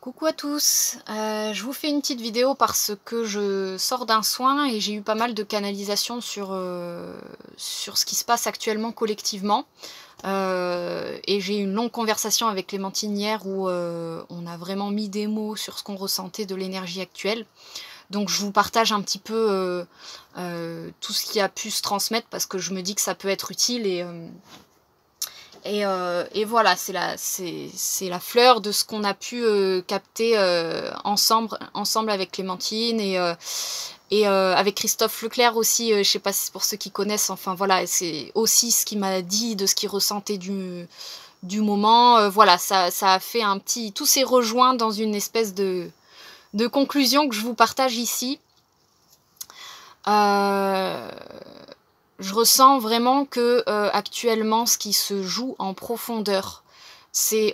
Coucou à tous, je vous fais une petite vidéo parce que je sors d'un soin et j'ai eu pas mal de canalisation sur ce qui se passe actuellement collectivement. Et j'ai eu une longue conversation avec Clémentine hier où on a vraiment mis des mots sur ce qu'on ressentait de l'énergie actuelle. Donc je vous partage un petit peu tout ce qui a pu se transmettre parce que je me dis que ça peut être utile et voilà, c'est la fleur de ce qu'on a pu capter ensemble avec Clémentine et avec Christophe Leclerc aussi, je sais pas si c'est pour ceux qui connaissent, enfin voilà, c'est aussi ce qu'il m'a dit de ce qu'il ressentait du moment. Voilà, ça a fait un petit... Tout s'est rejoint dans une espèce de conclusion que je vous partage ici. Je ressens vraiment que actuellement, ce qui se joue en profondeur,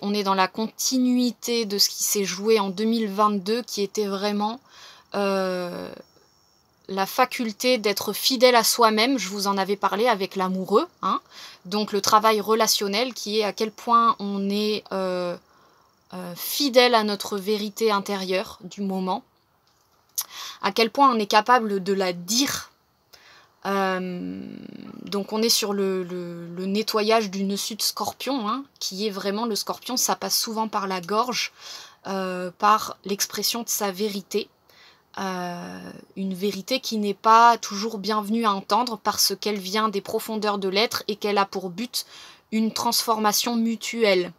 on est dans la continuité de ce qui s'est joué en 2022, qui était vraiment la faculté d'être fidèle à soi-même. Je vous en avais parlé avec l'amoureux, hein. Donc le travail relationnel, qui est à quel point on est fidèle à notre vérité intérieure du moment, à quel point on est capable de la dire. Donc on est sur le nettoyage du nœud sud scorpion, hein, qui est vraiment le scorpion, ça passe souvent par la gorge, par l'expression de sa vérité. Une vérité qui n'est pas toujours bienvenue à entendre parce qu'elle vient des profondeurs de l'être et qu'elle a pour but une transformation mutuelle.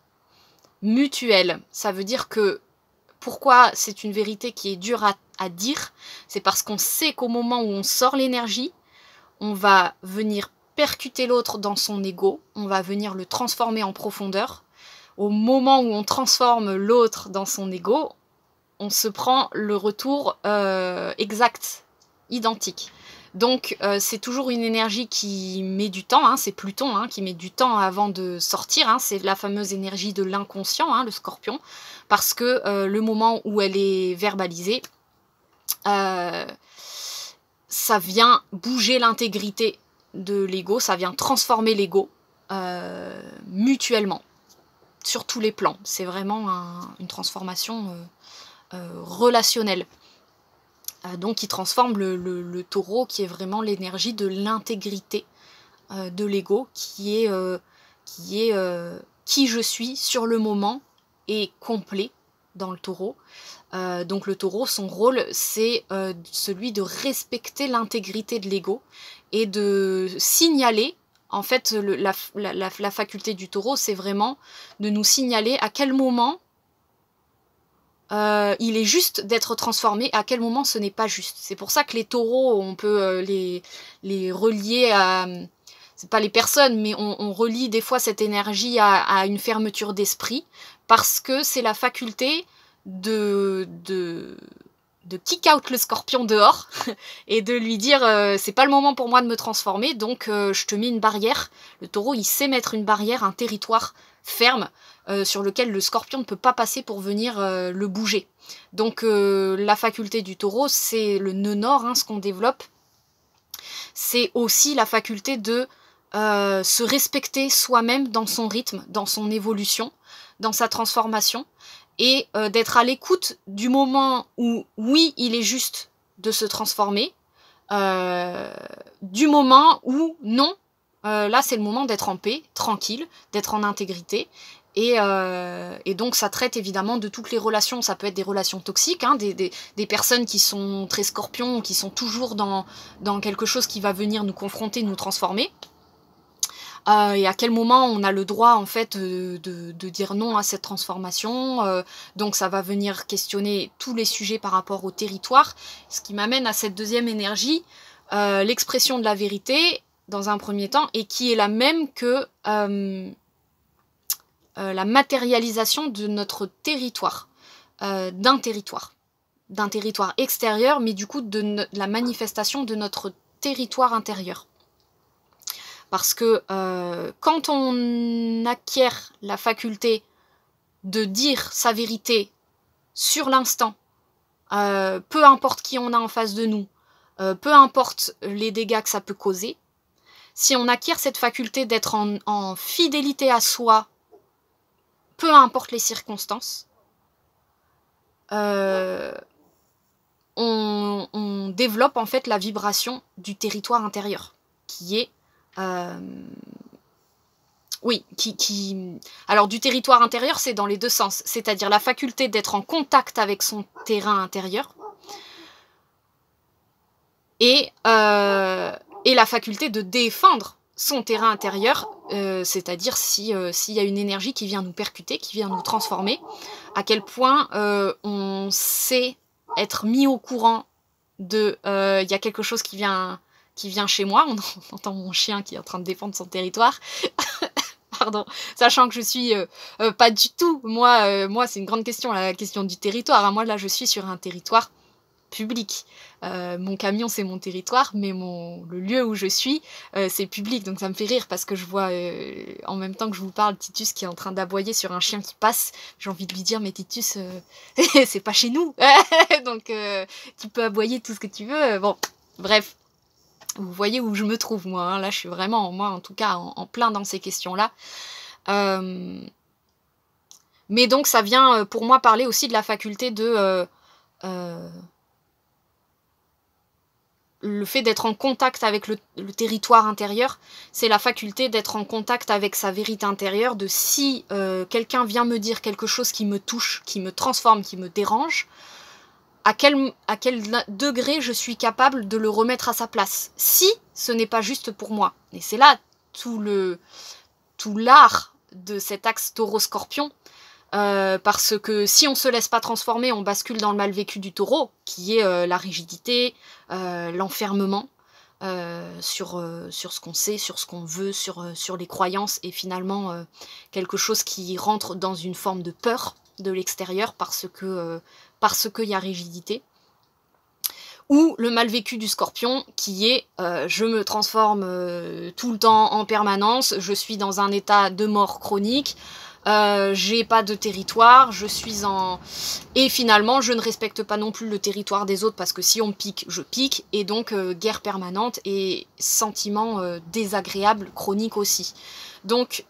Mutuelle, ça veut dire que pourquoi c'est une vérité qui est dure à dire, c'est parce qu'on sait qu'au moment où on sort l'énergie, on va venir percuter l'autre dans son ego, on va venir le transformer en profondeur. Au moment où on transforme l'autre dans son ego, on se prend le retour exact, identique. Donc c'est toujours une énergie qui met du temps, hein, c'est Pluton hein, qui met du temps avant de sortir, hein, c'est la fameuse énergie de l'inconscient, hein, le scorpion, parce que le moment où elle est verbalisée, ça vient bouger l'intégrité de l'ego, ça vient transformer l'ego mutuellement, sur tous les plans. C'est vraiment une transformation relationnelle. Donc qui transforme le taureau, qui est vraiment l'énergie de l'intégrité de l'ego, qui est qui je suis sur le moment et complet dans le taureau. Donc le taureau, son rôle, c'est celui de respecter l'intégrité de l'ego et de signaler, en fait, la faculté du taureau, c'est vraiment de nous signaler à quel moment il est juste d'être transformé, à quel moment ce n'est pas juste. C'est pour ça que les taureaux, on peut les relier à... C'est pas les personnes, mais on relie des fois cette énergie à une fermeture d'esprit, parce que c'est la faculté de kick out le scorpion dehors et de lui dire c'est pas le moment pour moi de me transformer, donc je te mets une barrière. Le taureau, il sait mettre une barrière, un territoire ferme sur lequel le scorpion ne peut pas passer pour venir le bouger. Donc la faculté du taureau, c'est le nœud nord, hein, ce qu'on développe. C'est aussi la faculté de se respecter soi-même dans son rythme, dans son évolution, dans sa transformation, et d'être à l'écoute du moment où, oui, il est juste de se transformer, du moment où, non, là c'est le moment d'être en paix, tranquille, d'être en intégrité, et donc ça traite évidemment de toutes les relations. Ça peut être des relations toxiques, hein, des personnes qui sont très scorpions, qui sont toujours dans quelque chose qui va venir nous confronter, nous transformer. Et à quel moment on a le droit en fait de dire non à cette transformation. Donc ça va venir questionner tous les sujets par rapport au territoire, ce qui m'amène à cette deuxième énergie, l'expression de la vérité dans un premier temps, et qui est la même que la matérialisation de notre territoire, d'un territoire extérieur, mais du coup de la manifestation de notre territoire intérieur. Parce que quand on acquiert la faculté de dire sa vérité sur l'instant, peu importe qui on a en face de nous, peu importe les dégâts que ça peut causer, si on acquiert cette faculté d'être en fidélité à soi, peu importe les circonstances, on développe en fait la vibration du territoire intérieur, qui est... oui, alors du territoire intérieur, c'est dans les deux sens, c'est-à-dire la faculté d'être en contact avec son terrain intérieur et la faculté de défendre son terrain intérieur, c'est-à-dire s'il y a une énergie qui vient nous percuter, qui vient nous transformer, à quel point on sait être mis au courant de il y a quelque chose qui vient chez moi, on entend mon chien qui est en train de défendre son territoire. Pardon, sachant que je suis pas du tout, moi c'est une grande question, la question du territoire, hein. Moi là je suis sur un territoire public, mon camion c'est mon territoire, mais le lieu où je suis c'est public, donc ça me fait rire parce que je vois en même temps que je vous parle Titus qui est en train d'aboyer sur un chien qui passe, j'ai envie de lui dire mais Titus c'est pas chez nous, donc tu peux aboyer tout ce que tu veux, bon bref. Vous voyez où je me trouve, moi. Hein. Là, je suis vraiment, moi, en tout cas, en plein dans ces questions-là. Mais donc, ça vient, pour moi, parler aussi de la faculté de... le fait d'être en contact avec le territoire intérieur, c'est la faculté d'être en contact avec sa vérité intérieure, de si quelqu'un vient me dire quelque chose qui me touche, qui me transforme, qui me dérange, à quel degré je suis capable de le remettre à sa place, si ce n'est pas juste pour moi. Et c'est là tout l'art de cet axe taureau-scorpion, parce que si on se laisse pas transformer, on bascule dans le mal vécu du taureau, qui est la rigidité, l'enfermement sur ce qu'on sait, sur ce qu'on veut, sur les croyances, et finalement quelque chose qui rentre dans une forme de peur de l'extérieur parce qu'il y a rigidité. Ou le mal vécu du scorpion qui est je me transforme tout le temps en permanence, je suis dans un état de mort chronique, j'ai pas de territoire, je suis en... Et finalement, je ne respecte pas non plus le territoire des autres parce que si on me pique, je pique, et donc guerre permanente et sentiment désagréable, chronique aussi. Donc...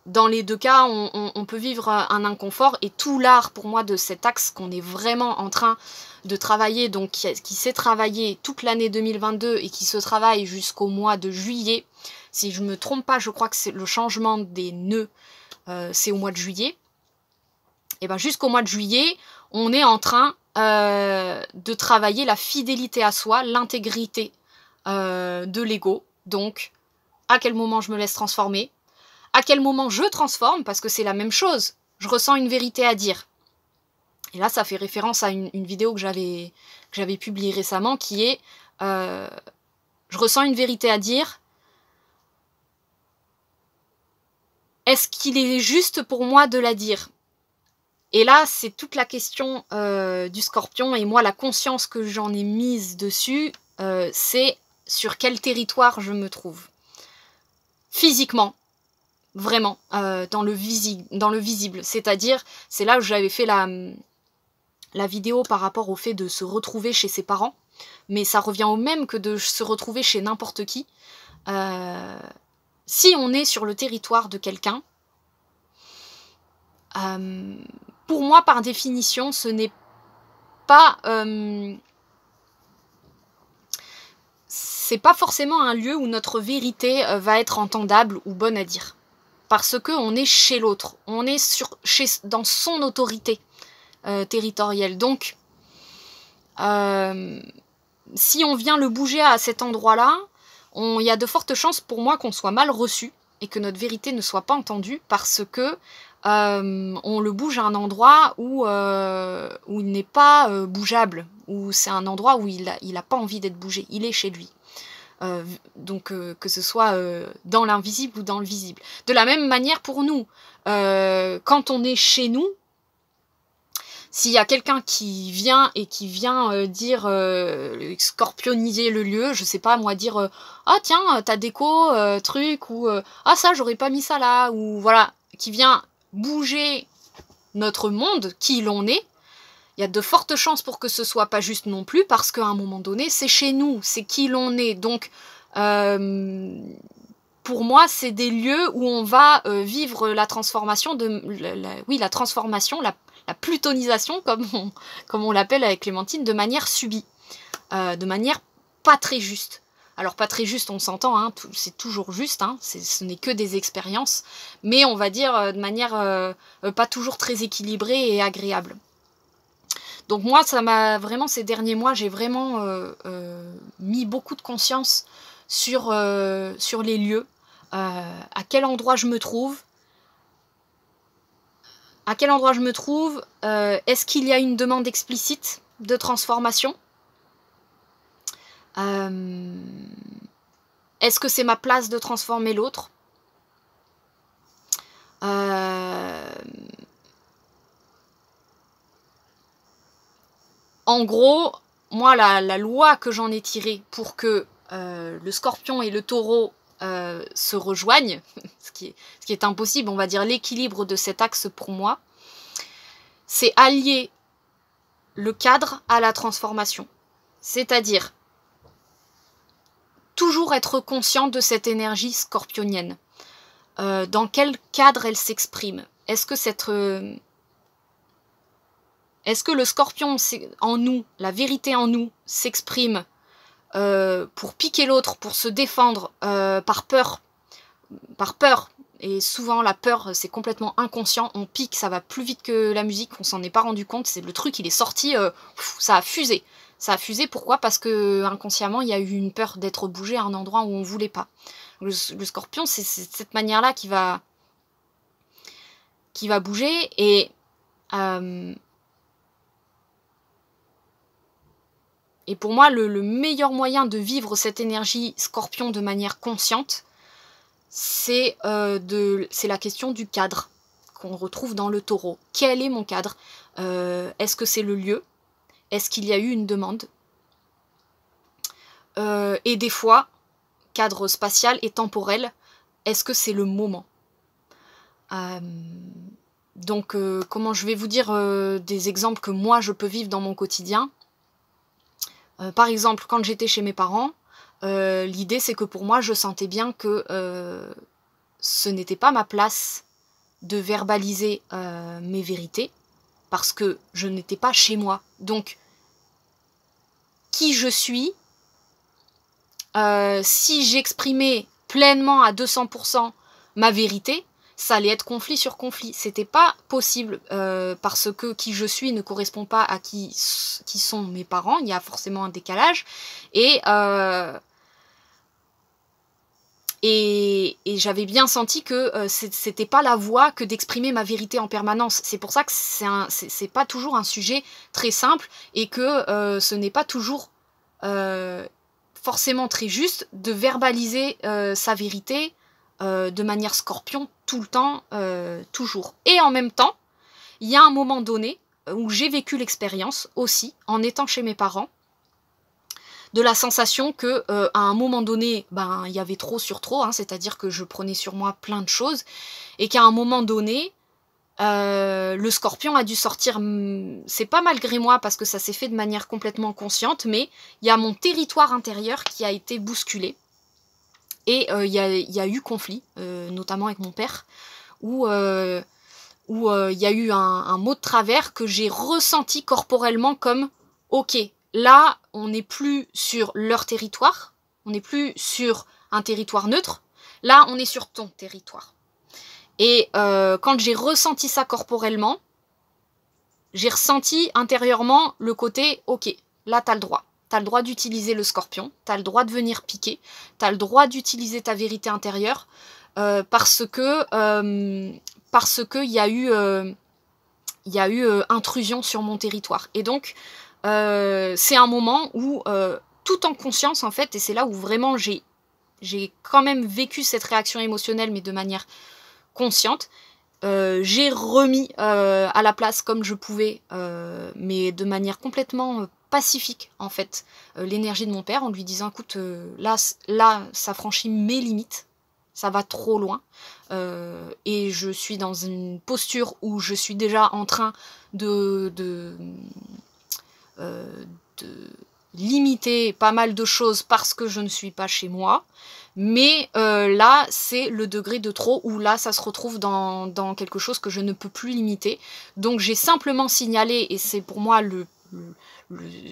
dans les deux cas, on peut vivre un inconfort, et tout l'art pour moi de cet axe qu'on est vraiment en train de travailler, donc qui s'est travaillé toute l'année 2022 et qui se travaille jusqu'au mois de juillet. Si je ne me trompe pas, je crois que c'est le changement des nœuds, c'est au mois de juillet. Et bien jusqu'au mois de juillet, on est en train de travailler la fidélité à soi, l'intégrité de l'ego. Donc, à quel moment je me laisse transformer ? À quel moment je transforme, parce que c'est la même chose. Je ressens une vérité à dire. Et là, ça fait référence à une vidéo que j'avais publiée récemment, qui est je ressens une vérité à dire. Est-ce qu'il est juste pour moi de la dire ? Et là, c'est toute la question du scorpion, et moi, la conscience que j'en ai mise dessus, c'est sur quel territoire je me trouve. Physiquement. Vraiment, dans le visible. C'est-à-dire, c'est là où j'avais fait la vidéo par rapport au fait de se retrouver chez ses parents. Mais ça revient au même que de se retrouver chez n'importe qui. Si on est sur le territoire de quelqu'un, pour moi, par définition, ce n'est pas... c'est pas forcément un lieu où notre vérité va être entendable ou bonne à dire. Parce qu'on est chez l'autre, on est dans son autorité territoriale. Donc, si on vient le bouger à cet endroit-là, il y a de fortes chances pour moi qu'on soit mal reçu et que notre vérité ne soit pas entendue parce que on le bouge à un endroit où il n'est pas bougeable, où c'est un endroit où il a pas envie d'être bougé, il est chez lui. Donc que ce soit dans l'invisible ou dans le visible. De la même manière pour nous, quand on est chez nous, s'il y a quelqu'un qui vient dire scorpioniser le lieu, je sais pas moi, dire ah tiens ta déco truc, ou ah ça j'aurais pas mis ça là, ou voilà, qui vient bouger notre monde, qui l'on est, il y a de fortes chances pour que ce soit pas juste non plus, parce qu'à un moment donné, c'est chez nous, c'est qui l'on est. Donc, pour moi, c'est des lieux où on va vivre la transformation, la transformation, la plutonisation, comme on l'appelle avec Clémentine, de manière subie, de manière pas très juste. Alors pas très juste, on s'entend, hein, c'est toujours juste, hein, ce n'est que des expériences, mais on va dire de manière pas toujours très équilibrée et agréable. Donc moi, ça m'a vraiment, ces derniers mois, j'ai vraiment mis beaucoup de conscience sur les lieux, à quel endroit je me trouve, est-ce qu'il y a une demande explicite de transformation, est-ce que c'est ma place de transformer l'autre, en gros, moi, la loi que j'en ai tirée pour que le scorpion et le taureau se rejoignent, ce qui est impossible, on va dire l'équilibre de cet axe pour moi, c'est allier le cadre à la transformation. C'est-à-dire toujours être conscient de cette énergie scorpionienne. Dans quel cadre elle s'exprime? Est-ce que le scorpion en nous, la vérité en nous, s'exprime pour piquer l'autre, pour se défendre par peur, et souvent la peur c'est complètement inconscient, on pique, ça va plus vite que la musique, on s'en est pas rendu compte, c'est le truc, il est sorti, ça a fusé. Ça a fusé, pourquoi? Parce que inconsciemment il y a eu une peur d'être bougé à un endroit où on voulait pas. Le scorpion, c'est cette manière-là qui va bouger, et pour moi, le meilleur moyen de vivre cette énergie scorpion de manière consciente, c'est la question du cadre qu'on retrouve dans le taureau. Quel est mon cadre? Est-ce que c'est le lieu? Est-ce qu'il y a eu une demande? Et des fois, cadre spatial et temporel, est-ce que c'est le moment? Donc, comment je vais vous dire des exemples que moi je peux vivre dans mon quotidien. Par exemple, quand j'étais chez mes parents, l'idée c'est que pour moi je sentais bien que ce n'était pas ma place de verbaliser mes vérités, parce que je n'étais pas chez moi. Donc, qui je suis, si j'exprimais pleinement à 200% ma vérité, ça allait être conflit sur conflit. C'était pas possible parce que qui je suis ne correspond pas à qui sont mes parents. Il y a forcément un décalage. Et j'avais bien senti que c'était pas la voie que d'exprimer ma vérité en permanence. C'est pour ça que c'est pas toujours un sujet très simple, et que ce n'est pas toujours forcément très juste de verbaliser sa vérité de manière scorpion tout le temps, toujours. Et en même temps, il y a un moment donné où j'ai vécu l'expérience aussi, en étant chez mes parents, de la sensation que à un moment donné, ben il y avait trop sur trop, hein, c'est-à-dire que je prenais sur moi plein de choses, et qu'à un moment donné, le scorpion a dû sortir, c'est pas malgré moi parce que ça s'est fait de manière complètement consciente, mais il y a mon territoire intérieur qui a été bousculé, et il y a eu conflit, notamment avec mon père, où il y a eu un mot de travers que j'ai ressenti corporellement comme « Ok, là, on n'est plus sur leur territoire, on n'est plus sur un territoire neutre, là, on est sur ton territoire. » Et quand j'ai ressenti ça corporellement, j'ai ressenti intérieurement le côté « Ok, là, t'as le droit. T'as le droit d'utiliser le scorpion, t'as le droit de venir piquer, t'as le droit d'utiliser ta vérité intérieure, parce que il y a eu intrusion sur mon territoire. » Et donc, c'est un moment où, tout en conscience en fait, et c'est là où vraiment j'ai quand même vécu cette réaction émotionnelle, mais de manière consciente, j'ai remis à la place comme je pouvais, mais de manière complètement pacifique en fait, l'énergie de mon père, en lui disant écoute, là ça franchit mes limites, ça va trop loin, et je suis dans une posture où je suis déjà en train de limiter pas mal de choses parce que je ne suis pas chez moi. Mais là, c'est le degré de trop où là, ça se retrouve dans quelque chose que je ne peux plus limiter. Donc j'ai simplement signalé, et c'est pour moi le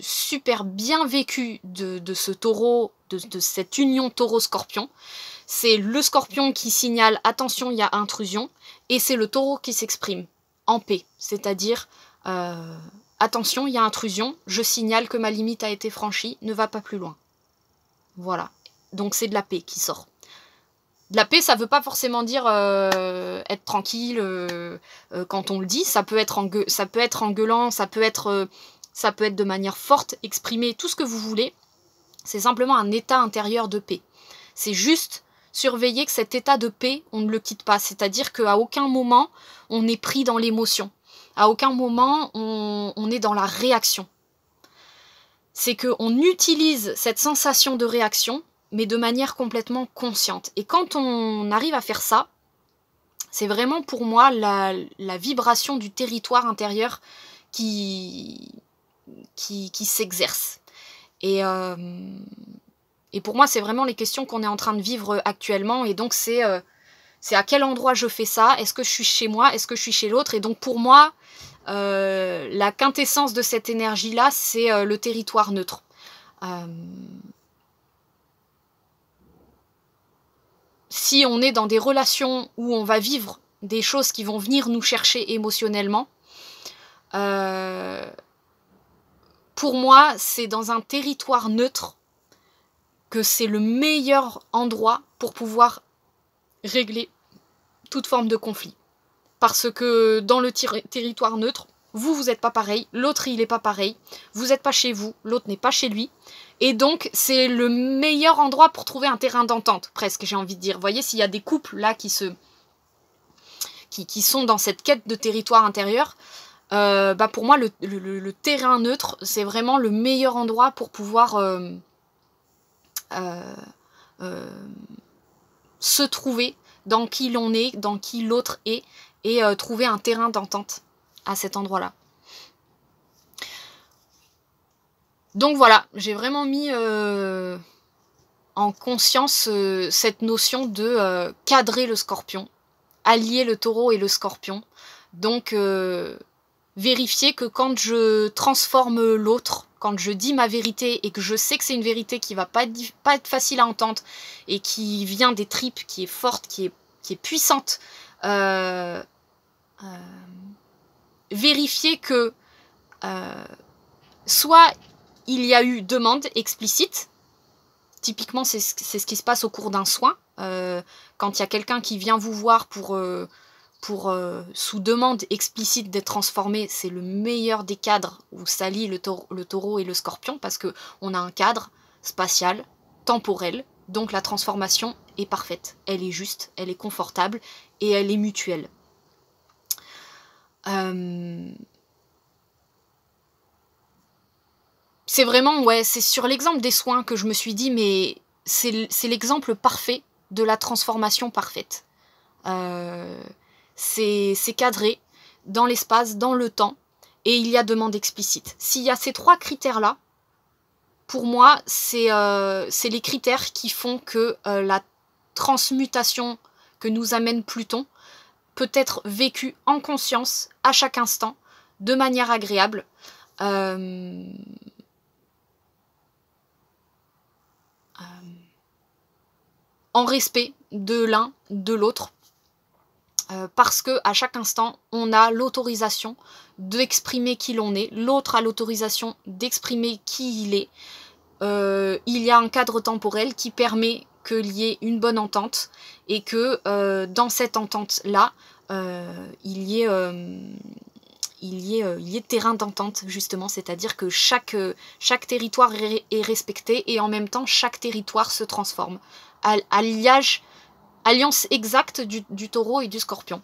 super bien vécu de ce taureau, de cette union taureau-scorpion. C'est le scorpion qui signale « attention, il y a intrusion » et c'est le taureau qui s'exprime en paix. C'est-à-dire attention, il y a intrusion, je signale que ma limite a été franchie, ne va pas plus loin. » Voilà. Donc c'est de la paix qui sort. De la paix, ça ne veut pas forcément dire être tranquille quand on le dit. Ça peut être engueulant, ça peut être de manière forte, exprimer tout ce que vous voulez. C'est simplement un état intérieur de paix. C'est juste surveiller que cet état de paix, on ne le quitte pas. C'est-à-dire qu'à aucun moment, on est pris dans l'émotion. À aucun moment, on est dans la réaction. C'est qu'on utilise cette sensation de réaction, mais de manière complètement consciente. Et quand on arrive à faire ça, c'est vraiment pour moi la vibration du territoire intérieur qui s'exerce. Et pour moi, c'est vraiment les questions qu'on est en train de vivre actuellement. Et donc, c'est à quel endroit je fais ça? Est-ce que je suis chez moi? Est-ce que je suis chez l'autre? Et donc, pour moi, la quintessence de cette énergie-là, c'est le territoire neutre. Si on est dans des relations où on va vivre des choses qui vont venir nous chercher émotionnellement, pour moi, c'est dans un territoire neutre que c'est le meilleur endroit pour pouvoir régler toute forme de conflit. Parce que dans le territoire neutre, vous n'êtes pas pareil, l'autre il n'est pas pareil, vous n'êtes pas chez vous, l'autre n'est pas chez lui. Et donc, c'est le meilleur endroit pour trouver un terrain d'entente, presque, j'ai envie de dire. Vous voyez, s'il y a des couples là qui sont dans cette quête de territoire intérieur, pour moi, le terrain neutre, c'est vraiment le meilleur endroit pour pouvoir se trouver dans qui l'on est, dans qui l'autre est, et trouver un terrain d'entente à cet endroit-là. Donc voilà, j'ai vraiment mis en conscience cette notion de cadrer le scorpion, allier le taureau et le scorpion. Donc vérifier que quand je transforme l'autre, quand je dis ma vérité et que je sais que c'est une vérité qui va pas être facile à entendre et qui vient des tripes, qui est forte, qui est puissante, vérifier que soit il y a eu demande explicite, typiquement c'est ce qui se passe au cours d'un soin, quand il y a quelqu'un qui vient vous voir pour sous demande explicite d'être transformé, c'est le meilleur des cadres où s'allie le taureau et le scorpion, parce qu'on a un cadre spatial, temporel, donc la transformation est parfaite, elle est juste, elle est confortable et elle est mutuelle. C'est vraiment, ouais, c'est sur l'exemple des soins que je me suis dit, mais c'est l'exemple parfait de la transformation parfaite. C'est cadré dans l'espace, dans le temps, et il y a demande explicite. S'il y a ces trois critères-là, pour moi, c'est les critères qui font que la transmutation que nous amène Pluton peut être vécue en conscience, à chaque instant, de manière agréable. En respect de l'un, de l'autre. Parce que à chaque instant, on a l'autorisation d'exprimer qui l'on est, l'autre a l'autorisation d'exprimer qui il est. Il y a un cadre temporel qui permet qu'il y ait une bonne entente et que dans cette entente-là, il y ait terrain d'entente, justement, c'est-à-dire que chaque territoire est respecté et en même temps, chaque territoire se transforme. Alliance exacte du taureau et du scorpion.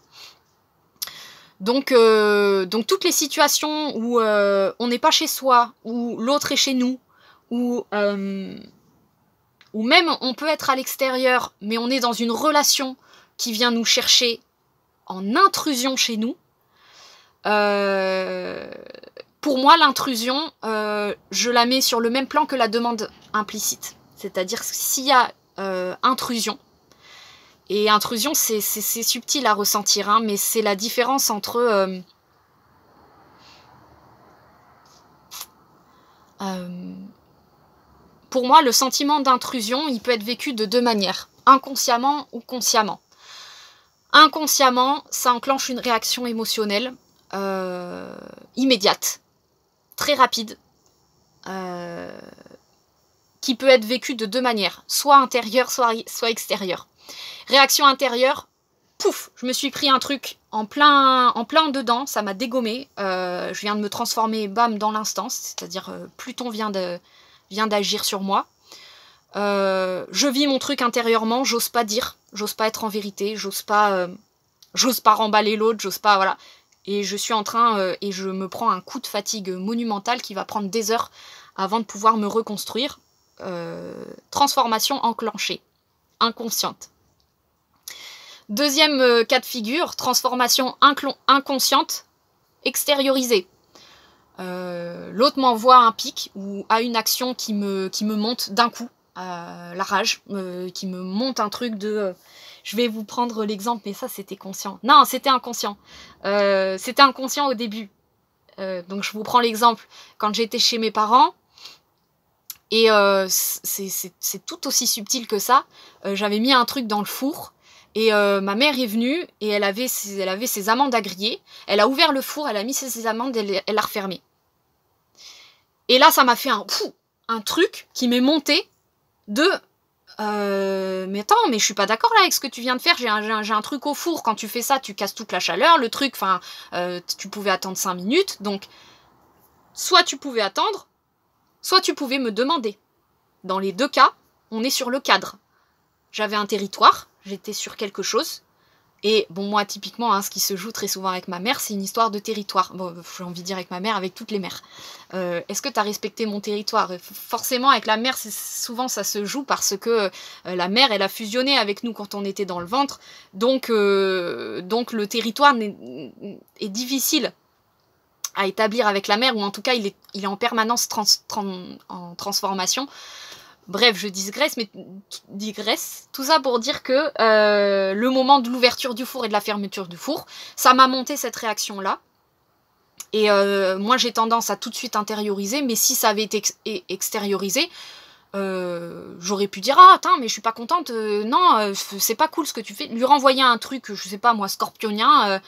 Donc toutes les situations où on n'est pas chez soi, où l'autre est chez nous, où même on peut être à l'extérieur, mais on est dans une relation qui vient nous chercher en intrusion chez nous, pour moi, l'intrusion, je la mets sur le même plan que la demande implicite. C'est-à-dire s'il y a intrusion, et intrusion, c'est subtil à ressentir, hein, mais c'est la différence entre... pour moi, le sentiment d'intrusion, il peut être vécu de deux manières, inconsciemment ou consciemment. Inconsciemment, ça enclenche une réaction émotionnelle immédiate, très rapide, qui peut être vécue de deux manières, soit intérieure, soit extérieure. Réaction intérieure, pouf, je me suis pris un truc en plein dedans, ça m'a dégommé, je viens de me transformer, bam, dans l'instant, c'est-à-dire Pluton vient d'agir sur moi. Je vis mon truc intérieurement, j'ose pas dire, j'ose pas être en vérité, j'ose pas remballer l'autre, j'ose pas, voilà. Et je suis en train, et je me prends un coup de fatigue monumental qui va prendre des heures avant de pouvoir me reconstruire. Transformation enclenchée, inconsciente. Deuxième cas de figure, transformation inconsciente, extériorisée. L'autre m'envoie un pic ou a une action qui me monte d'un coup, la rage, qui me monte un truc de... je vais vous prendre l'exemple, mais ça c'était conscient. Non, c'était inconscient. C'était inconscient au début. Donc je vous prends l'exemple. Quand j'étais chez mes parents, et c'est tout aussi subtil que ça, j'avais mis un truc dans le four, et ma mère est venue, et elle avait ses amandes à griller. Elle a ouvert le four, elle a mis ses amandes, elle l'a refermé. Et là, ça m'a fait un truc qui m'est monté de... mais attends, mais je suis pas d'accord là avec ce que tu viens de faire, j'ai un truc au four, quand tu fais ça, tu casses toute la chaleur, le truc, enfin, tu pouvais attendre 5 minutes, donc, soit tu pouvais attendre, soit tu pouvais me demander. Dans les deux cas, on est sur le cadre. J'avais un territoire, j'étais sur quelque chose, et bon, moi, typiquement, hein, ce qui se joue très souvent avec ma mère, c'est une histoire de territoire. Bon, j'ai envie de dire avec ma mère, avec toutes les mères. Est-ce que tu as respecté mon territoire? Forcément, avec la mère, souvent, ça se joue parce que la mère, elle a fusionné avec nous quand on était dans le ventre. Donc le territoire est difficile à établir avec la mère, ou en tout cas, il est en permanence en transformation. Bref, je digresse, tout ça pour dire que le moment de l'ouverture du four et de la fermeture du four, ça m'a monté cette réaction-là. Et moi, j'ai tendance à tout de suite intérioriser, mais si ça avait été extériorisé, j'aurais pu dire « Ah, attends, mais je suis pas contente, non, c'est pas cool ce que tu fais. » Lui renvoyer un truc, je sais pas moi, scorpionien,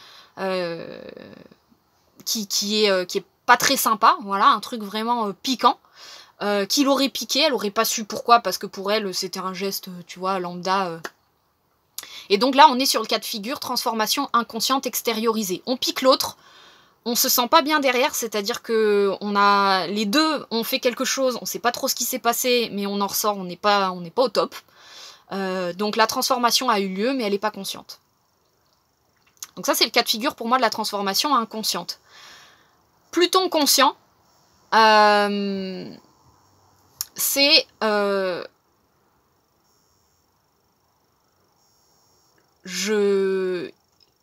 qui est pas très sympa, voilà, un truc vraiment piquant. Qui l'aurait piqué, elle aurait pas su pourquoi, parce que pour elle c'était un geste, tu vois, lambda. Et donc là on est sur le cas de figure transformation inconsciente extériorisée. On pique l'autre, on se sent pas bien derrière, c'est-à-dire que les deux ont fait quelque chose, on sait pas trop ce qui s'est passé, mais on en ressort, on n'est pas au top. Donc la transformation a eu lieu, mais elle n'est pas consciente. Donc ça c'est le cas de figure pour moi de la transformation inconsciente. Pluton conscient, c'est je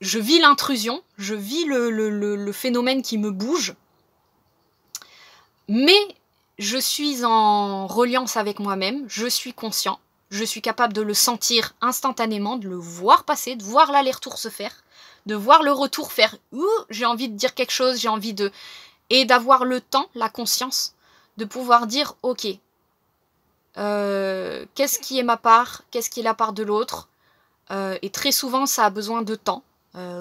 vis l'intrusion, je vis le phénomène qui me bouge, mais je suis en reliance avec moi-même, je suis conscient, je suis capable de le sentir instantanément, de le voir passer, de voir l'aller-retour se faire, de voir le retour faire « Ouh, j'ai envie de dire quelque chose, j'ai envie de... » et d'avoir le temps, la conscience, de pouvoir dire « Ok, qu'est-ce qui est ma part, qu'est-ce qui est la part de l'autre ?» Et très souvent, ça a besoin de temps.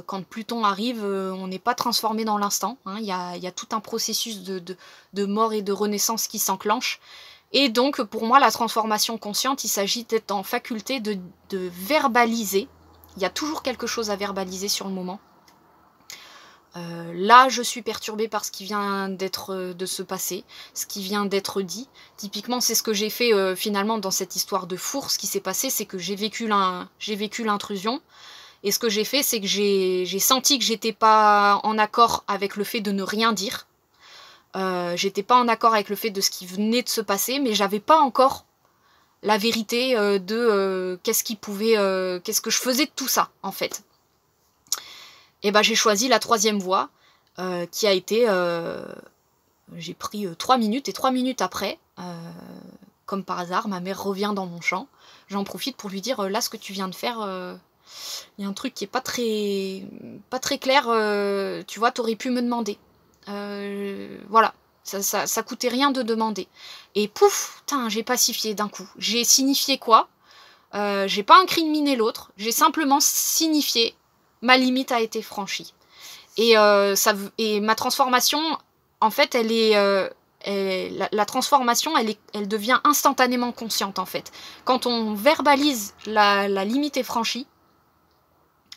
Quand Pluton arrive, on n'est pas transformé dans l'instant. Hein. Il y a tout un processus de mort et de renaissance qui s'enclenche. Et donc, pour moi, la transformation consciente, il s'agit d'être en faculté de verbaliser. Il y a toujours quelque chose à verbaliser sur le moment. Là, je suis perturbée par ce qui vient de se passer, ce qui vient d'être dit. Typiquement, c'est ce que j'ai fait finalement dans cette histoire de four. Ce qui s'est passé, c'est que j'ai vécu l'intrusion. Et ce que j'ai fait, c'est que j'ai senti que j'étais pas en accord avec le fait de ne rien dire. J'étais pas en accord avec le fait de ce qui venait de se passer, mais j'avais pas encore la vérité qu'est-ce que je faisais de tout ça, en fait. Et ben j'ai choisi la troisième voie, qui a été J'ai pris 3 minutes, et 3 minutes après, comme par hasard, ma mère revient dans mon champ. J'en profite pour lui dire, là, ce que tu viens de faire, il y a un truc qui est pas très clair, tu vois, t'aurais pu me demander. Voilà, ça coûtait rien de demander. Et pouf, putain, j'ai pacifié d'un coup. J'ai signifié quoi? J'ai pas incriminé l'autre, j'ai simplement signifié ma limite a été franchie. Et ma transformation, en fait, la transformation, elle devient instantanément consciente, en fait. Quand on verbalise la limite est franchie,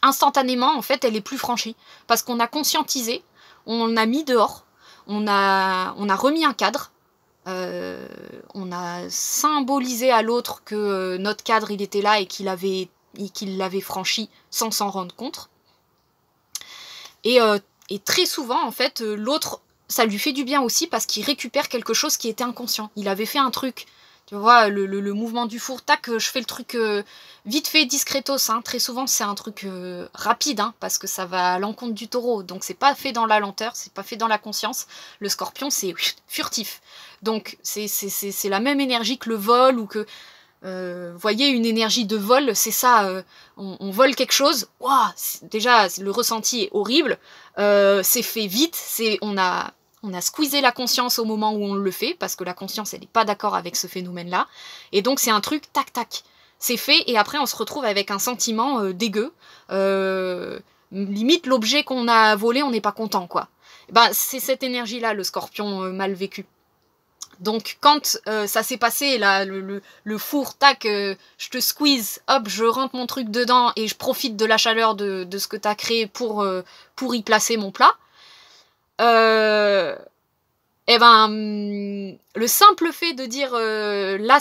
instantanément, en fait, elle est plus franchie. Parce qu'on a conscientisé, on a mis dehors, on a remis un cadre, on a symbolisé à l'autre que notre cadre, il était là et qu'il l'avait franchi sans s'en rendre compte. Et très souvent, en fait, l'autre, ça lui fait du bien aussi parce qu'il récupère quelque chose qui était inconscient. Il avait fait un truc, tu vois, le mouvement du four, tac, je fais le truc vite fait, discretos. Hein. Très souvent, c'est un truc rapide, hein, parce que ça va à l'encontre du taureau. Donc, c'est pas fait dans la lenteur, c'est pas fait dans la conscience. Le scorpion, c'est furtif. Donc, c'est la même énergie que le vol ou que... voyez, une énergie de vol, c'est ça, on vole quelque chose, wow, déjà le ressenti est horrible, c'est fait vite, on a squeezé la conscience au moment où on le fait, parce que la conscience elle n'est pas d'accord avec ce phénomène-là, et donc c'est un truc tac tac, c'est fait, et après on se retrouve avec un sentiment dégueu, limite l'objet qu'on a volé, on n'est pas content, quoi. Ben, c'est cette énergie-là, le scorpion mal vécu. Donc quand ça s'est passé, là, le four, tac, je te squeeze, hop, je rentre mon truc dedans et je profite de la chaleur de ce que tu as créé pour y placer mon plat, et ben, le simple fait de dire, là,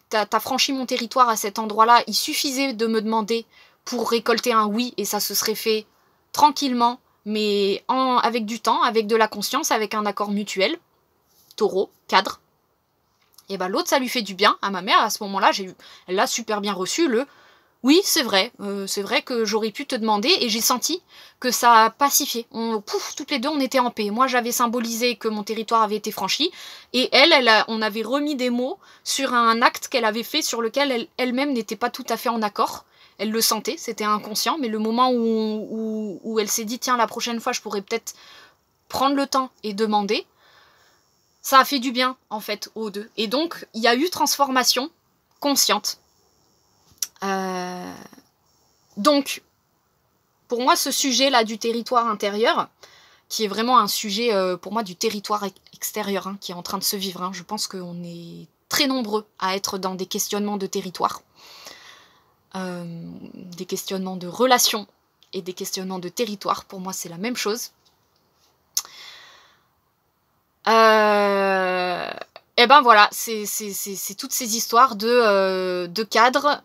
t'as franchi mon territoire à cet endroit-là, il suffisait de me demander pour récolter un oui, et ça se serait fait tranquillement, mais avec du temps, avec de la conscience, avec un accord mutuel. Taureau, cadre, et ben l'autre ça lui fait du bien. À ma mère à ce moment-là, elle l'a super bien reçu, oui c'est vrai que j'aurais pu te demander, et j'ai senti que ça a pacifié. Toutes les deux on était en paix. Moi j'avais symbolisé que mon territoire avait été franchi, et on avait remis des mots sur un acte qu'elle avait fait sur lequel elle-même n'était pas tout à fait en accord. Elle le sentait, c'était inconscient, mais le moment où elle s'est dit tiens la prochaine fois je pourrais peut-être prendre le temps et demander, ça a fait du bien, en fait, aux deux. Et donc, il y a eu transformation consciente. Donc, pour moi, ce sujet-là du territoire intérieur, qui est vraiment un sujet, pour moi, du territoire extérieur, hein, qui est en train de se vivre. Hein. Je pense qu'on est très nombreux à être dans des questionnements de territoire. Des questionnements de relations et des questionnements de territoire. Pour moi, c'est la même chose. Et ben voilà, c'est toutes ces histoires de cadre,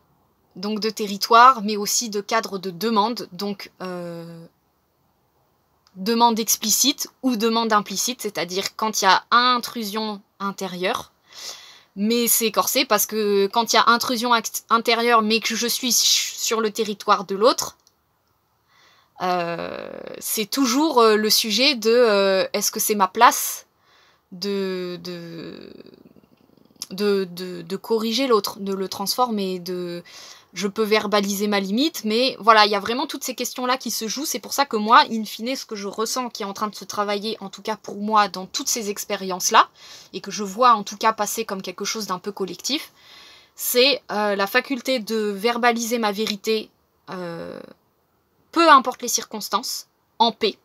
donc de territoire, mais aussi de cadre de demande, donc demande explicite ou demande implicite, c'est-à-dire quand il y a intrusion intérieure, mais c'est corsé parce que quand il y a intrusion intérieure, mais que je suis sur le territoire de l'autre, c'est toujours le sujet de est-ce que c'est ma place de corriger l'autre, de le transformer, je peux verbaliser ma limite, mais voilà, il y a vraiment toutes ces questions-là qui se jouent. C'est pour ça que moi, in fine, ce que je ressens qui est en train de se travailler, en tout cas pour moi, dans toutes ces expériences-là, et que je vois en tout cas passer comme quelque chose d'un peu collectif, c'est la faculté de verbaliser ma vérité, peu importe les circonstances, en paix.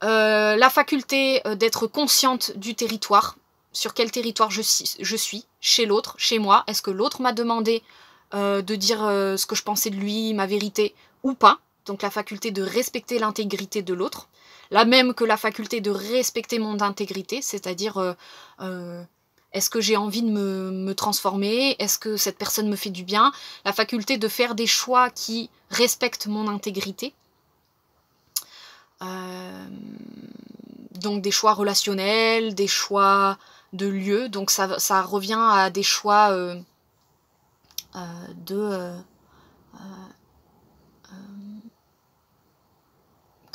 La faculté d'être consciente du territoire, sur quel territoire je suis, chez l'autre, chez moi, est-ce que l'autre m'a demandé de dire ce que je pensais de lui, ma vérité, ou pas, donc la faculté de respecter l'intégrité de l'autre, la même que la faculté de respecter mon intégrité, c'est-à-dire est-ce que j'ai envie de me transformer, est-ce que cette personne me fait du bien, la faculté de faire des choix qui respectent mon intégrité, donc des choix relationnels, des choix de lieu, donc ça revient à des choix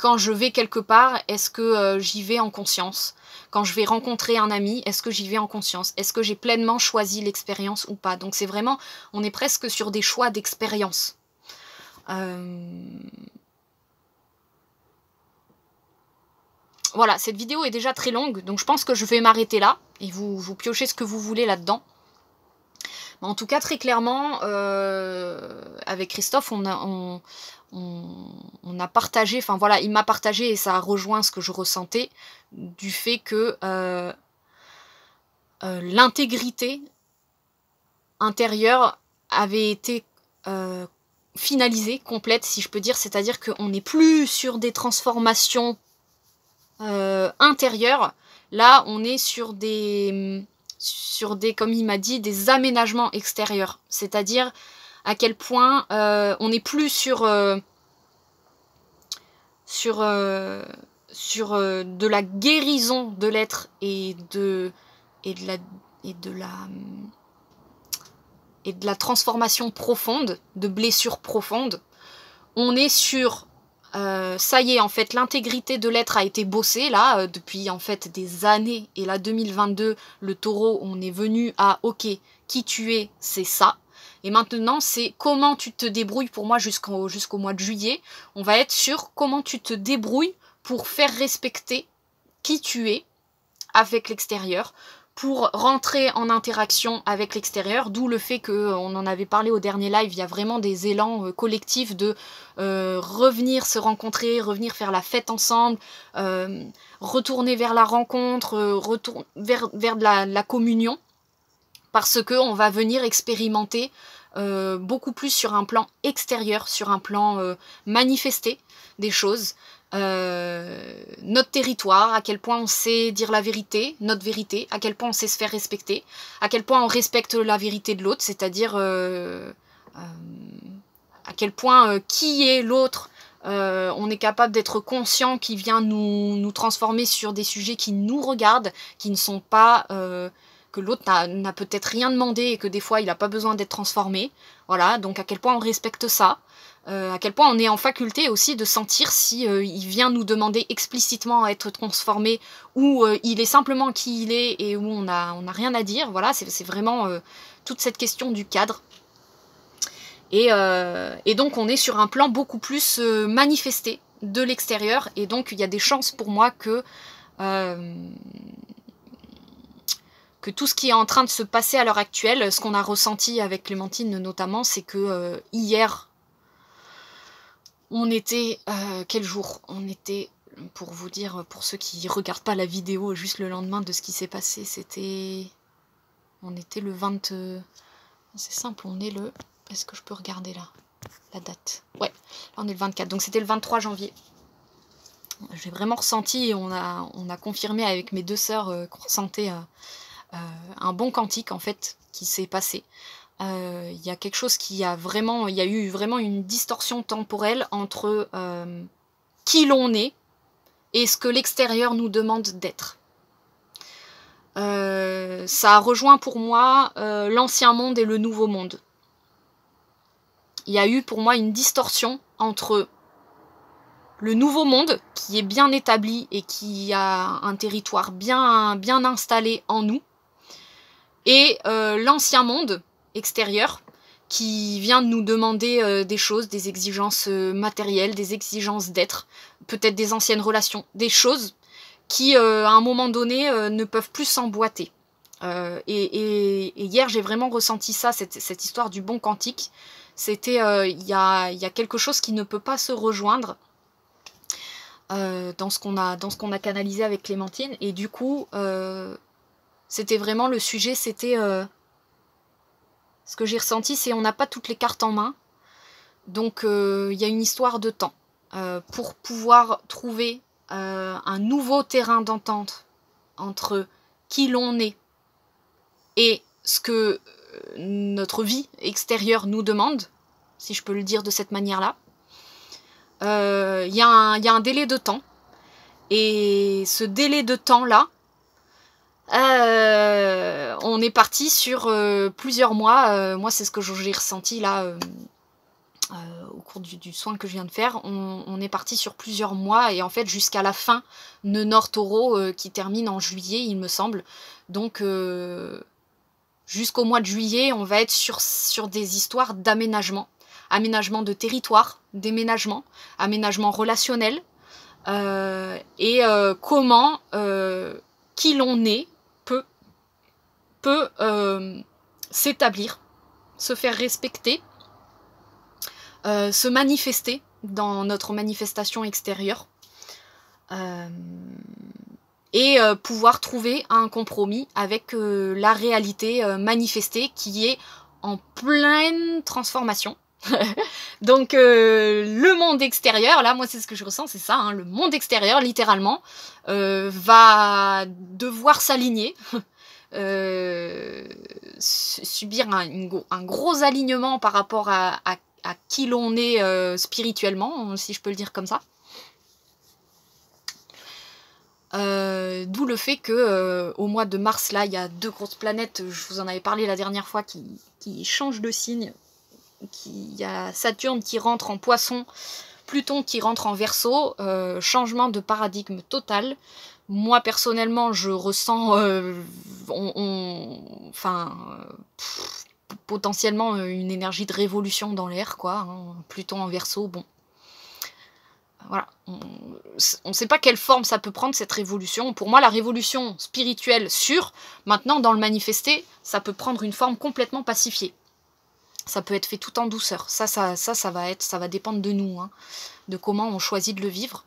quand je vais quelque part, est-ce que j'y vais en conscience? Quand je vais rencontrer un ami, est-ce que j'y vais en conscience? Est-ce que j'ai pleinement choisi l'expérience ou pas? Donc c'est vraiment, on est presque sur des choix d'expérience. Voilà, cette vidéo est déjà très longue, donc je pense que je vais m'arrêter là, et vous piochez ce que vous voulez là-dedans. En tout cas, très clairement, avec Christophe, on a partagé, enfin voilà, il m'a partagé, et ça a rejoint ce que je ressentais, du fait que l'intégrité intérieure avait été finalisée, complète, si je peux dire, c'est-à-dire qu'on n'est plus sur des transformations intérieures, là on est sur des, comme il m'a dit, des aménagements extérieurs, c'est-à-dire à quel point on n'est plus sur de la guérison de l'être et de la transformation profonde, de blessures profondes. On est sur ça y est, en fait, l'intégrité de l'être a été bossée, là, depuis, en fait, des années. Et là, 2022, le taureau, on est venu à, ok, qui tu es, c'est ça. Et maintenant, c'est comment tu te débrouilles, pour moi, jusqu'au mois de juillet. On va être sur comment tu te débrouilles pour faire respecter qui tu es avec l'extérieur, pour rentrer en interaction avec l'extérieur, d'où le fait qu'on en avait parlé au dernier live, il y a vraiment des élans collectifs de revenir se rencontrer, revenir faire la fête ensemble, retourner vers la rencontre, vers de la communion, parce qu'on va venir expérimenter beaucoup plus sur un plan extérieur, sur un plan manifesté des choses. Notre territoire, à quel point on sait dire la vérité, notre vérité, à quel point on sait se faire respecter, à quel point on respecte la vérité de l'autre, c'est-à-dire à quel point qui est l'autre, on est capable d'être conscient qui vient nous transformer sur des sujets qui nous regardent, qui ne sont pas... que l'autre n'a peut-être rien demandé et que des fois il n'a pas besoin d'être transformé. Voilà, donc à quel point on respecte ça. À quel point on est en faculté aussi de sentir si il vient nous demander explicitement à être transformé ou il est simplement qui il est et où on n'a rien à dire. Voilà, c'est vraiment toute cette question du cadre. Et donc on est sur un plan beaucoup plus manifesté de l'extérieur, et donc il y a des chances pour moi que tout ce qui est en train de se passer à l'heure actuelle, ce qu'on a ressenti avec Clémentine notamment, c'est que hier... On était, quel jour? On était, pour vous dire, pour ceux qui regardent pas la vidéo, juste le lendemain de ce qui s'est passé, c'était... On était le 20... C'est simple, on est le... Est-ce que je peux regarder là? La date. Ouais, là on est le 24, donc c'était le 23 janvier. J'ai vraiment ressenti, et on a confirmé avec mes deux sœurs qu'on ressentait un bon quantique, en fait, qui s'est passé. Il y a quelque chose qui a vraiment... Il y a eu vraiment une distorsion temporelle entre qui l'on est et ce que l'extérieur nous demande d'être. Ça a rejoint pour moi l'ancien monde et le nouveau monde. Il y a eu pour moi une distorsion entre le nouveau monde, qui est bien établi et qui a un territoire bien installé en nous, et l'ancien monde extérieur, qui vient de nous demander des choses, des exigences matérielles, des exigences d'être, peut-être des anciennes relations, des choses qui, à un moment donné, ne peuvent plus s'emboîter. Et hier, j'ai vraiment ressenti ça, cette histoire du bon quantique. C'était, il y a quelque chose qui ne peut pas se rejoindre dans ce qu'on a canalisé avec Clémentine. Et du coup, c'était vraiment le sujet, c'était... ce que j'ai ressenti, c'est on n'a pas toutes les cartes en main. Donc, il y a une histoire de temps. Pour pouvoir trouver un nouveau terrain d'entente entre qui l'on est et ce que notre vie extérieure nous demande, si je peux le dire de cette manière-là, il y a un délai de temps. Et ce délai de temps-là, on est parti sur plusieurs mois. Moi, c'est ce que j'ai ressenti là au cours du soin que je viens de faire, on est parti sur plusieurs mois et en fait jusqu'à la fin de Nord-Taureau qui termine en juillet, il me semble. Donc jusqu'au mois de juillet, on va être sur des histoires d'aménagement. Aménagement de territoire, déménagement, aménagement relationnel, et comment qui l'on est peut s'établir, se faire respecter, se manifester dans notre manifestation extérieure, et pouvoir trouver un compromis avec la réalité manifestée qui est en pleine transformation. Donc le monde extérieur, là moi c'est ce que je ressens, c'est ça, hein, le monde extérieur littéralement va devoir s'aligner, subir un gros alignement par rapport à qui l'on est spirituellement, si je peux le dire comme ça. D'où le fait que au mois de mars, là, il y a 2 grosses planètes, je vous en avais parlé la dernière fois, qui changent de signe. Il y a Saturne qui rentre en Poisson, Pluton qui rentre en Verseau, changement de paradigme total. Moi, personnellement, je ressens potentiellement une énergie de révolution dans l'air, quoi. Hein. Pluton en Verseau, bon. Voilà. On ne sait pas quelle forme ça peut prendre, cette révolution. Pour moi, la révolution spirituelle sûre, maintenant, dans le manifesté, ça peut prendre une forme complètement pacifiée. Ça peut être fait tout en douceur. Ça va dépendre de nous, hein, de comment on choisit de le vivre.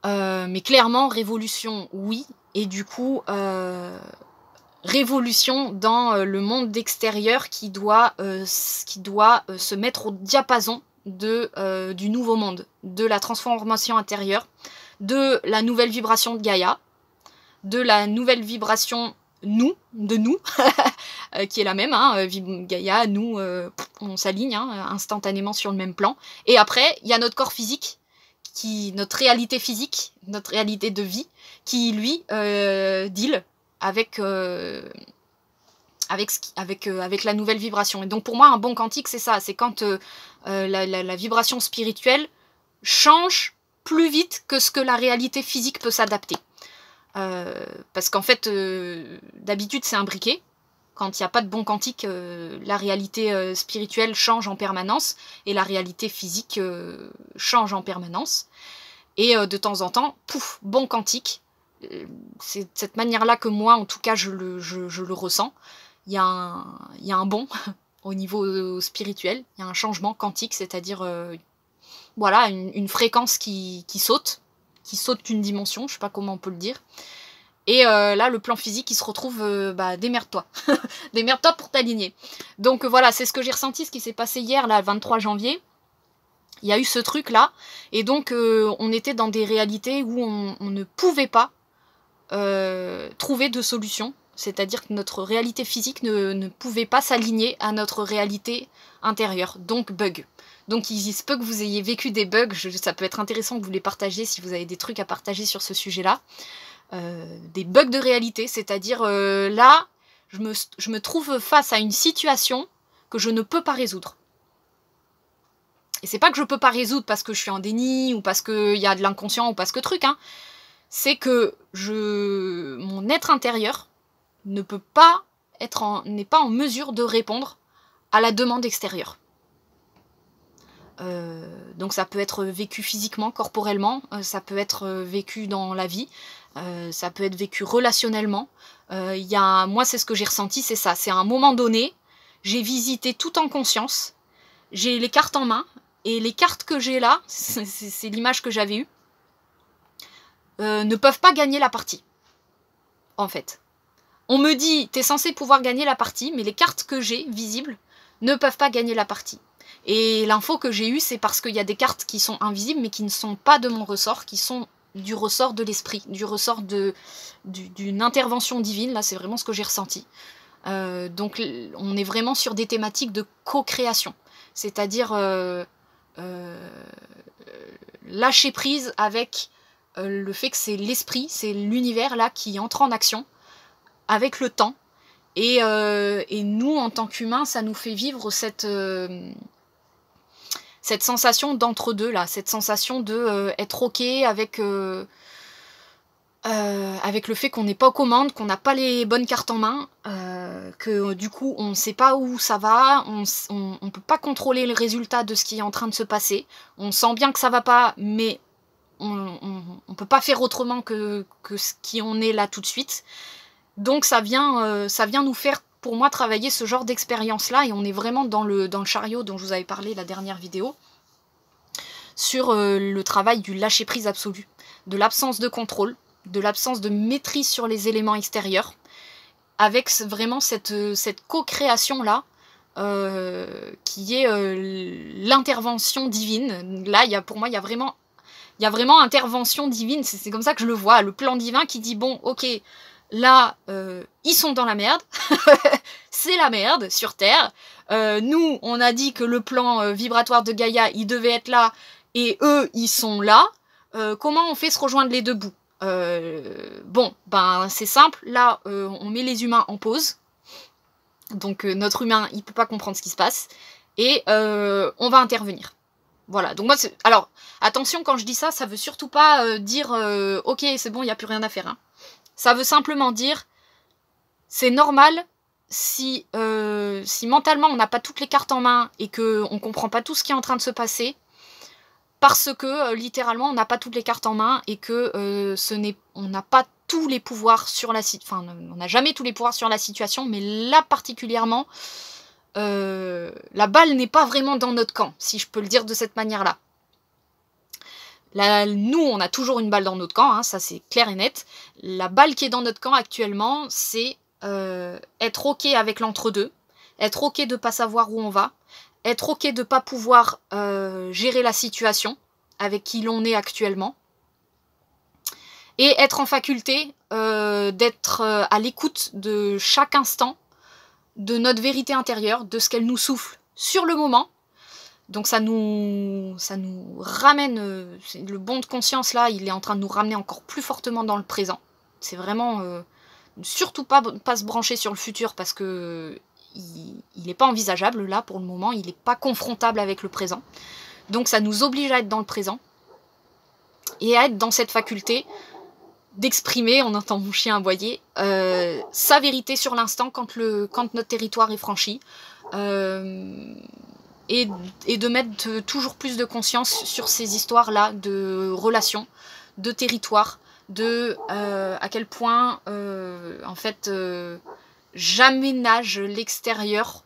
Mais clairement, révolution, oui. Et du coup, révolution dans le monde extérieur qui doit se mettre au diapason du nouveau monde, de la transformation intérieure, de la nouvelle vibration de Gaïa, de la nouvelle vibration de nous, qui est la même, hein, Gaïa, nous, on s'aligne hein, instantanément sur le même plan. Et après, il y a notre corps physique, notre réalité physique, notre réalité de vie, qui lui deal avec la nouvelle vibration. Et donc pour moi, un bon quantique, c'est ça, c'est quand la vibration spirituelle change plus vite que ce que la réalité physique peut s'adapter. Parce qu'en fait, d'habitude, c'est imbriqué. Quand il n'y a pas de bon quantique, la réalité spirituelle change en permanence et la réalité physique change en permanence. Et de temps en temps, pouf, bon quantique. C'est de cette manière-là que moi, en tout cas, je le ressens. Il y a un bond au niveau spirituel, il y a un changement quantique, c'est-à-dire voilà, une fréquence qui saute d'une dimension, je ne sais pas comment on peut le dire. Et là, le plan physique, il se retrouve, démerde-toi. Démerde-toi pour t'aligner. Donc voilà, c'est ce que j'ai ressenti, ce qui s'est passé hier, là, le 23 janvier. Il y a eu ce truc-là. Et donc, on était dans des réalités où on ne pouvait pas trouver de solution. C'est-à-dire que notre réalité physique ne pouvait pas s'aligner à notre réalité intérieure. Donc, bug. Donc il se peut que vous ayez vécu des bugs, ça peut être intéressant que vous les partagiez si vous avez des trucs à partager sur ce sujet-là. Des bugs de réalité, c'est-à-dire là, je me trouve face à une situation que je ne peux pas résoudre. Et c'est pas que je peux pas résoudre parce que je suis en déni, ou parce qu'il y a de l'inconscient, ou parce que truc, hein. C'est que mon être intérieur n'est pas en mesure de répondre à la demande extérieure. Donc ça peut être vécu physiquement, corporellement, ça peut être vécu dans la vie, ça peut être vécu relationnellement. Moi c'est ce que j'ai ressenti, c'est ça, c'est à un moment donné, j'ai visité tout en conscience, j'ai les cartes en main, et les cartes que j'ai là, c'est l'image que j'avais eue, ne peuvent pas gagner la partie, en fait. On me dit, t'es censé pouvoir gagner la partie, mais les cartes que j'ai, visibles, ne peuvent pas gagner la partie. Et l'info que j'ai eue, c'est parce qu'il y a des cartes qui sont invisibles, mais qui ne sont pas de mon ressort, qui sont du ressort de l'esprit, du ressort d'une intervention divine. Là, c'est vraiment ce que j'ai ressenti. Donc, on est vraiment sur des thématiques de co-création. C'est-à-dire lâcher prise avec le fait que c'est l'esprit, c'est l'univers là qui entre en action avec le temps. Et nous, en tant qu'humains, ça nous fait vivre cette sensation d'entre-deux là, cette sensation de être ok avec le fait qu'on n'est pas aux commandes, qu'on n'a pas les bonnes cartes en main, que du coup on ne sait pas où ça va, on peut pas contrôler le résultat de ce qui est en train de se passer, on sent bien que ça va pas, mais on peut pas faire autrement que ce qui on est là tout de suite. Donc ça vient nous faire, pour moi, travailler ce genre d'expérience-là, et on est vraiment dans le chariot dont je vous avais parlé la dernière vidéo, sur le travail du lâcher-prise absolu, de l'absence de contrôle, de l'absence de maîtrise sur les éléments extérieurs, avec vraiment cette co-création-là, qui est l'intervention divine. Là, pour moi, il y a vraiment intervention divine, c'est comme ça que je le vois, le plan divin qui dit, bon, ok, là, ils sont dans la merde, c'est la merde sur Terre, nous, on a dit que le plan vibratoire de Gaïa, il devait être là, et eux, ils sont là, comment on fait se rejoindre les deux bouts? Bon, ben c'est simple, là on met les humains en pause, donc notre humain il peut pas comprendre ce qui se passe, et on va intervenir. Voilà, donc moi, alors attention, quand je dis ça, ça veut surtout pas dire ok c'est bon, il n'y a plus rien à faire, hein. Ça veut simplement dire c'est normal si mentalement on n'a pas toutes les cartes en main et qu'on comprend pas tout ce qui est en train de se passer, parce que littéralement on n'a pas toutes les cartes en main et que on n'a pas tous les pouvoirs sur la situation, enfin on n'a jamais tous les pouvoirs sur la situation, mais là particulièrement la balle n'est pas vraiment dans notre camp, si je peux le dire de cette manière-là. Nous, on a toujours une balle dans notre camp, hein, ça c'est clair et net. La balle qui est dans notre camp actuellement, c'est être ok avec l'entre-deux, être ok de ne pas savoir où on va, être ok de ne pas pouvoir gérer la situation avec qui l'on est actuellement, et être en faculté d'être à l'écoute de chaque instant de notre vérité intérieure, de ce qu'elle nous souffle sur le moment. Donc ça nous ramène, le bond de conscience là, il est en train de nous ramener encore plus fortement dans le présent. C'est vraiment surtout pas se brancher sur le futur, parce que il n'est pas envisageable là pour le moment, il n'est pas confrontable avec le présent. Donc ça nous oblige à être dans le présent et à être dans cette faculté d'exprimer, on entend mon chien aboyer, sa vérité sur l'instant quand notre territoire est franchi, et de mettre toujours plus de conscience sur ces histoires-là de relations, de territoire, de à quel point en fait j'aménage l'extérieur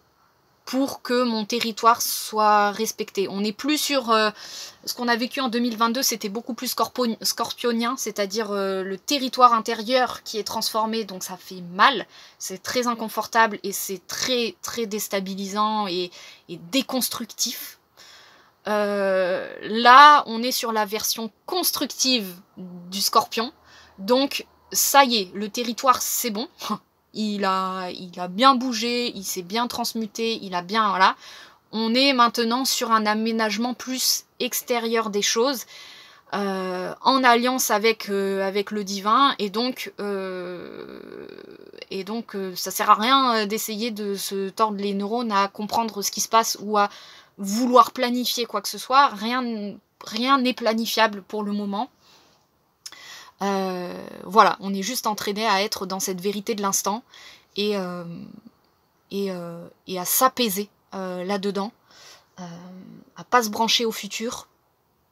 pour que mon territoire soit respecté. On n'est plus sur ce qu'on a vécu en 2022, c'était beaucoup plus scorpionien, c'est-à-dire le territoire intérieur qui est transformé, donc ça fait mal, c'est très inconfortable et c'est très très déstabilisant et déconstructif. Là, on est sur la version constructive du scorpion, donc ça y est, le territoire c'est bon. Il a bien bougé, il s'est bien transmuté, il a bien... Voilà. On est maintenant sur un aménagement plus extérieur des choses, en alliance avec le divin, et donc ça sert à rien d'essayer de se tordre les neurones à comprendre ce qui se passe ou à vouloir planifier quoi que ce soit. Rien n'est planifiable pour le moment. Voilà, on est juste entraîné à être dans cette vérité de l'instant et à s'apaiser là-dedans, à pas se brancher au futur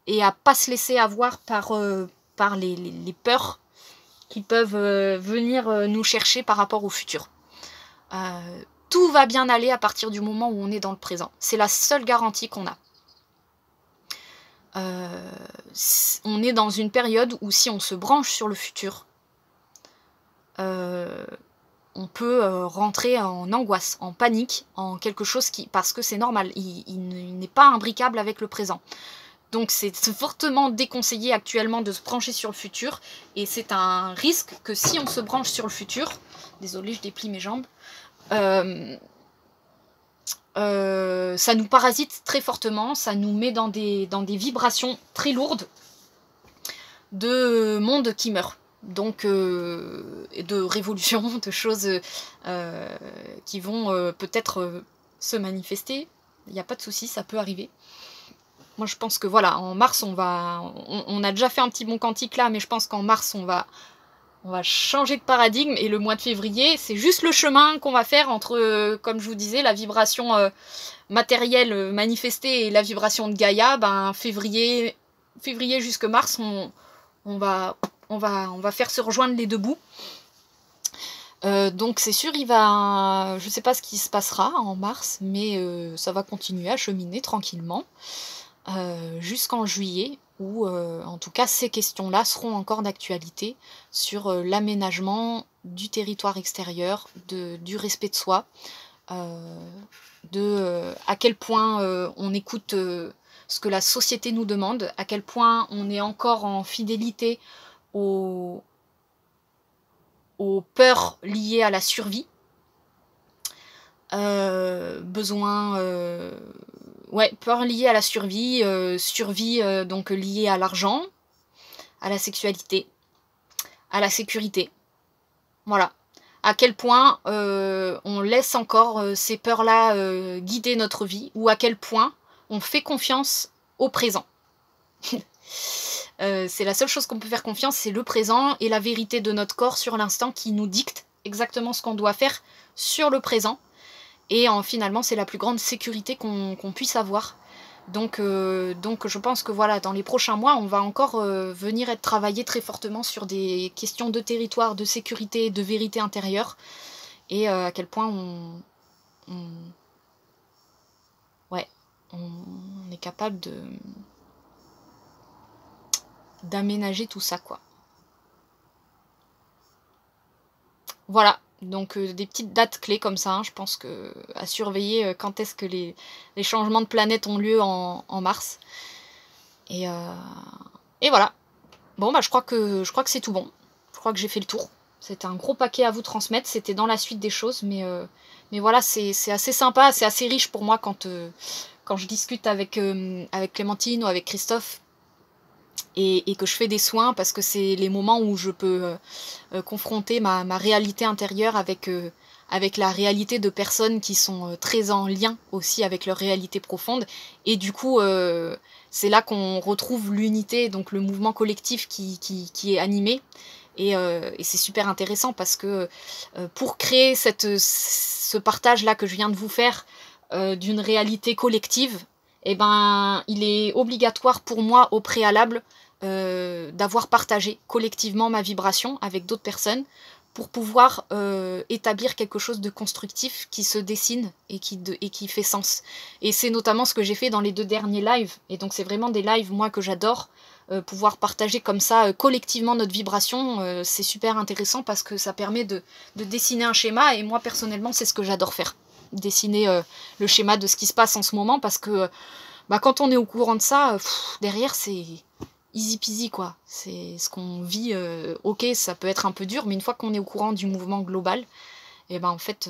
et à pas se laisser avoir par les peurs qui peuvent venir nous chercher par rapport au futur. Tout va bien aller à partir du moment où on est dans le présent. C'est la seule garantie qu'on a. On est dans une période où si on se branche sur le futur, on peut rentrer en angoisse, en panique, en quelque chose qui... Parce que c'est normal, il n'est pas imbricable avec le présent. Donc c'est fortement déconseillé actuellement de se brancher sur le futur, et c'est un risque que si on se branche sur le futur... Désolée, je déplie mes jambes. Ça nous parasite très fortement, ça nous met dans des vibrations très lourdes de monde qui meurt. Donc de révolution, de choses qui vont peut-être se manifester. Il n'y a pas de souci, ça peut arriver. Moi, je pense que voilà, en mars, on a déjà fait un petit bond quantique là, mais je pense qu'en mars, on va changer de paradigme. Et le mois de février, c'est juste le chemin qu'on va faire entre, comme je vous disais, la vibration matérielle manifestée et la vibration de Gaïa. Ben, février jusque mars, on va faire se rejoindre les deux bouts. Donc c'est sûr, je sais pas ce qui se passera en mars, mais ça va continuer à cheminer tranquillement jusqu'en juillet, où en tout cas ces questions-là seront encore d'actualité sur l'aménagement du territoire extérieur, du respect de soi, à quel point on écoute ce que la société nous demande, à quel point on est encore en fidélité aux peurs liées à la survie, peurs liées à la survie, survie donc liée à l'argent, à la sexualité, à la sécurité. Voilà. À quel point on laisse encore ces peurs-là guider notre vie, ou à quel point on fait confiance au présent. C'est la seule chose qu'on peut faire confiance, c'est le présent et la vérité de notre corps sur l'instant qui nous dicte exactement ce qu'on doit faire sur le présent. Et finalement, c'est la plus grande sécurité qu'on puisse avoir. Donc je pense que voilà, dans les prochains mois, on va encore venir être travaillé très fortement sur des questions de territoire, de sécurité, de vérité intérieure. Et à quel point on est capable d'aménager tout ça, quoi. Voilà, donc des petites dates clés comme ça, hein, je pense que à surveiller quand est-ce que les changements de planète ont lieu en mars. Et voilà. Bon, bah je crois que c'est tout bon. Je crois que j'ai fait le tour. C'était un gros paquet à vous transmettre, c'était dans la suite des choses, mais voilà, c'est assez sympa, c'est assez riche pour moi quand je discute avec Clémentine ou avec Christophe. Et que je fais des soins, parce que c'est les moments où je peux confronter ma réalité intérieure avec la réalité de personnes qui sont très en lien aussi avec leur réalité profonde. Et du coup, c'est là qu'on retrouve l'unité, donc le mouvement collectif qui est animé. Et c'est super intéressant parce que pour créer ce partage-là que je viens de vous faire d'une réalité collective, eh ben, il est obligatoire pour moi au préalable d'avoir partagé collectivement ma vibration avec d'autres personnes pour pouvoir établir quelque chose de constructif qui se dessine et qui fait sens. Et c'est notamment ce que j'ai fait dans les 2 derniers lives. Et donc c'est vraiment des lives, moi, que j'adore. Pouvoir partager comme ça collectivement notre vibration, c'est super intéressant parce que ça permet de dessiner un schéma. Et moi, personnellement, c'est ce que j'adore faire. Dessiner le schéma de ce qui se passe en ce moment, parce que quand on est au courant de ça, derrière, c'est easy peasy, quoi. C'est ce qu'on vit, ok, ça peut être un peu dur, mais une fois qu'on est au courant du mouvement global, et ben en fait,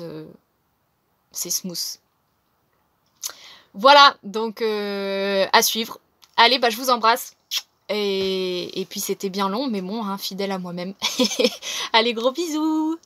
c'est smooth. Voilà, donc à suivre. Allez, je vous embrasse. Et puis c'était bien long, mais bon, hein, fidèle à moi-même. Allez, gros bisous!